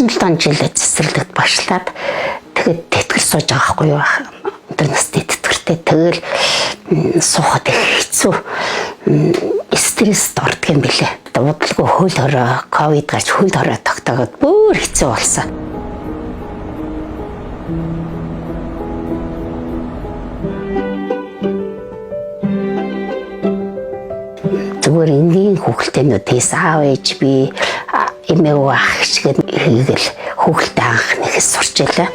37 жил цэцэрлэгт багшлаад тэгээд тэтгэл сууж байгаа байхгүй юу? Өндөр насны тэтгэртэй тэгэл суухад их хэцүү стресс ордог юм билээ. Удалгүй хөл хороо ковид гарч хөл хороо тогтоогод бүр хэцүү болсон. Зүгээр энгийн хүүхэлтэйнүүдээс аав ээж би эмээ ах шиг хийгээл хүүхэлтэй анх нэхс сурч ялаа.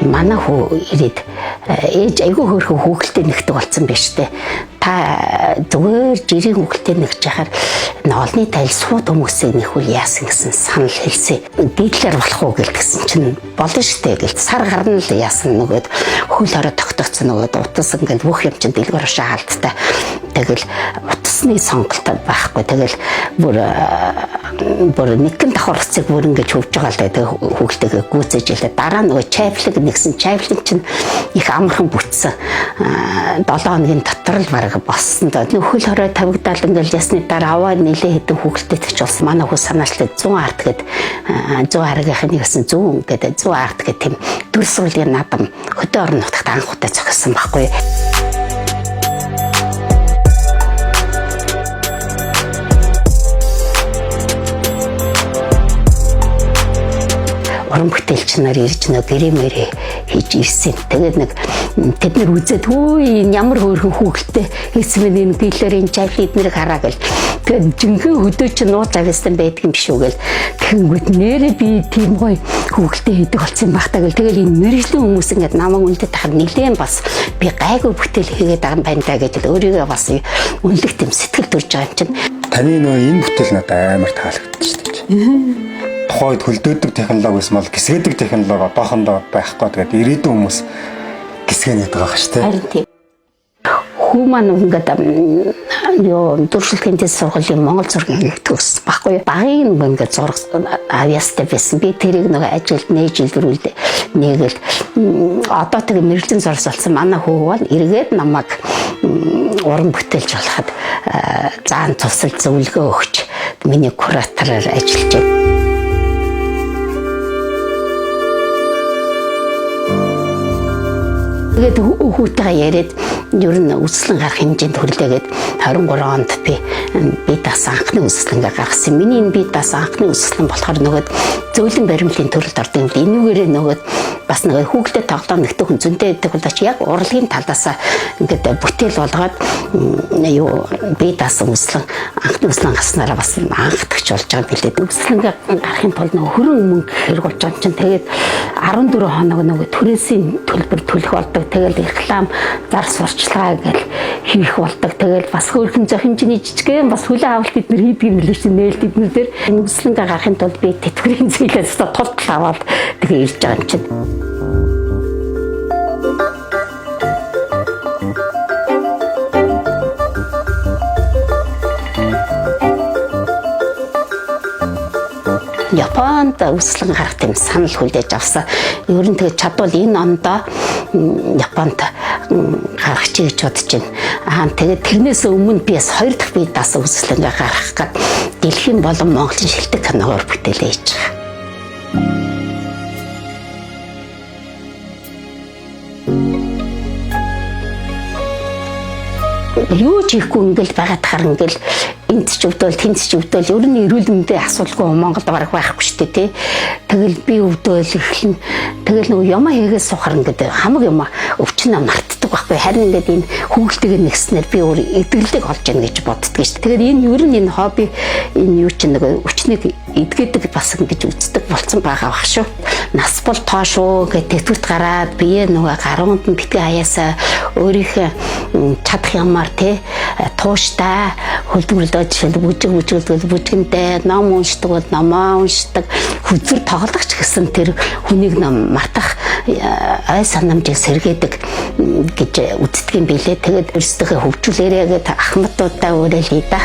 Манай хүү ирээд ээж айгүй хөөрхөн хүүхэлтэй нэгдэг болсон байж тээ. Та зүгээр жирийн хүүхэлтэй нэгж яхаар олны тайл сууд хүмүүсээ нэхүүл яасан гэсэн санал хэлсэн. Дийдлэр болох уу гэсэн чинь болно штэ гэл сар гарна л яасан нөгөөд хөл хороо тогтоцсон нөгөөд утас ингээд бүх юм чинь дэлгэр ушаа хаалттай. Тэгэл утасны сонголт байхгүй. Тэгэл бүр нэгэн давхарцыг бүр ингээд хөвж байгаа л дээ хүүхэлтэйгээ гүйцээж илээ. Дараа нөгөө чайфлаг нэгсэн чайфлаг чинь их амархан бүтсэн. 7 хоногийн дотор л бараг болсон доо. Хөл хорой тавигдаал ингээл ясны дараа аваа нэлээ хэдэн хүүхэлтэй ч болсон. Манай хүү санаачлаа 100 арт гээд 100 аргийнхын нэгсэн 100 гэдэг 100 арт гэх тийм дүр сургуулийн наадам хөдөө орон нутагт анх удаа зохиосон байхгүй. Уран бүтээлч нар ирж нөө гэрэмэрээ хийж ирсэн. Тэгээд нэг тэд нар үзээд үй ямар хөөрхөн хүүхэлтэй хийсэн бэ энэ гэлэрийн чайфлид нэрийг хараа гэл. Тэгээд жинхэнэ хөдөө чи нууц авьяасан байдаг юм биш үү гэл. Тэгэнгүүт нэрээ би тийм гоё хүүхэлтэй хийдэг болсон багтаа гэл. Тэгэл энэ мэрэгжлийн хүмүүс ингээд намайг үндэт тахад нилээн бас би гайгүй бүтээл хийгээд байгаа юм байна даа гэж өөрийгөө бас үнэлэх тийм сэтгэл төрж байгаа юм чинь. Таны нөө энэ бүтээл надад амар таалагдчихсан чинь. Тухайд хөлдөөдөг технологиос мал гисгэдэг технологи одоохондоо байхгүй. Тэгээд ирээдүйн хүмүүс гисгэнэдэг байгаа ш тэ. Харин тийм. Хүү маань ингээд дуршилтын дэс сургуулийн Монгол зургийн төгс баггүй. Багын ингээд зураг авьяастай байсан. Би тэрийг нөгөө ажилд нээжилдэрүүлдэ. Нэгэл одоо тэгээ мэрэгжлийн зураг болсон манай хүү бол эргээд намайг уран бүтээлч болоход заан тусал зөвлөгөө өгч миний куратороор ажиллаж байна. Тэгээд хүүтэйгээ яриад ер нь үслэн гарах хэмжээнд хүрлээгээд 23 онд би дас анхны үслэнгээ гаргасан. Миний энэ би дас анхны үслэн болохоор нөгөө зөөлөн баримлын төрөлд ордог юм. Энүүгээрээ нөгөө бас нөгөө хүүхдэд тоглоом нэгтэх хүн зөнтэй байдаг бол яг урлагийн талаас ингээд бүтээл болгоод би дас үслэн анхны үслэн гарснараа бас анхдагч болж байгаа билээ. Үслэнгээ гарахын тулд нөгөө хөрөн мөнгө хэрэг болж байгаа чинь тэгээд 14 хоног нөгөө түрээсийн төлбөр төлөх болдог. Тэгэл реклам зар сурчлага гэл хийх болдог. Тэгэл бас хөөрхөн зохимжны жижигхэн бас хүлэн авалт бид нар хийдэг юм лээ чинь нээлт эднэр дээр үслэнгээ гарахын тулд би тэтгэврийн зээлээс тултал аваад тэгээ ирж байгаа юм чинь. Японд үслэн гарах тийм санал хүлээж авсан. Ер нь тэгээ чадвал энэ ондоо Японд гарах чи гэж бодож байна. Тэгээд тэрнээс өмнө би бас 2 дахь би дас үслэнгээ гаргах гээд дэлхийн болон Монголын шилдэг киногоор бүтээлээ хийж байгаа. Юу ч хийхгүй ингээл байгаад харна ингээл энд ч өвдөл тэнд ч өвдөл ер нь эрүүл мэндийн асуудалгүй Монголд барах байхгүй шүү дээ тий. Тэгэл би өвдөл эхлэн тэгэл нөгөө ямаа хийгээс сухар ингээд хамаг юм өвчнөө мартдаг байхгүй. Харин ингээд энэ хүүхэлтэйгээ нэгснээр би өөр эдгэлэг олж яана гэж боддөг шүү дээ. Тэгээд энэ ер нь энэ хобби энэ юу ч нөгөө өвчнийг эдгэдэг бас ингэж үздэг болсон байгаа бах шүү. Нас бол тоо шүү гэдэг тэтгэврт гараад бие нөгөө гаруунд нь битгий хаяасаа өөрийнхөө чадах юмар тий тууштай хөлбөрлөө жишээ бүжгэндээ ном уншдаг бол номоо уншдаг хүзэр тоглогч гэсэн тэр хүнийг мартах ай санамжийг сэргээдэг гэж үздэг юм билээ. Тэгээд өөрсдөө хөгжүүлээрээ гэдэг ахмадуудаа өөрөө л хий да.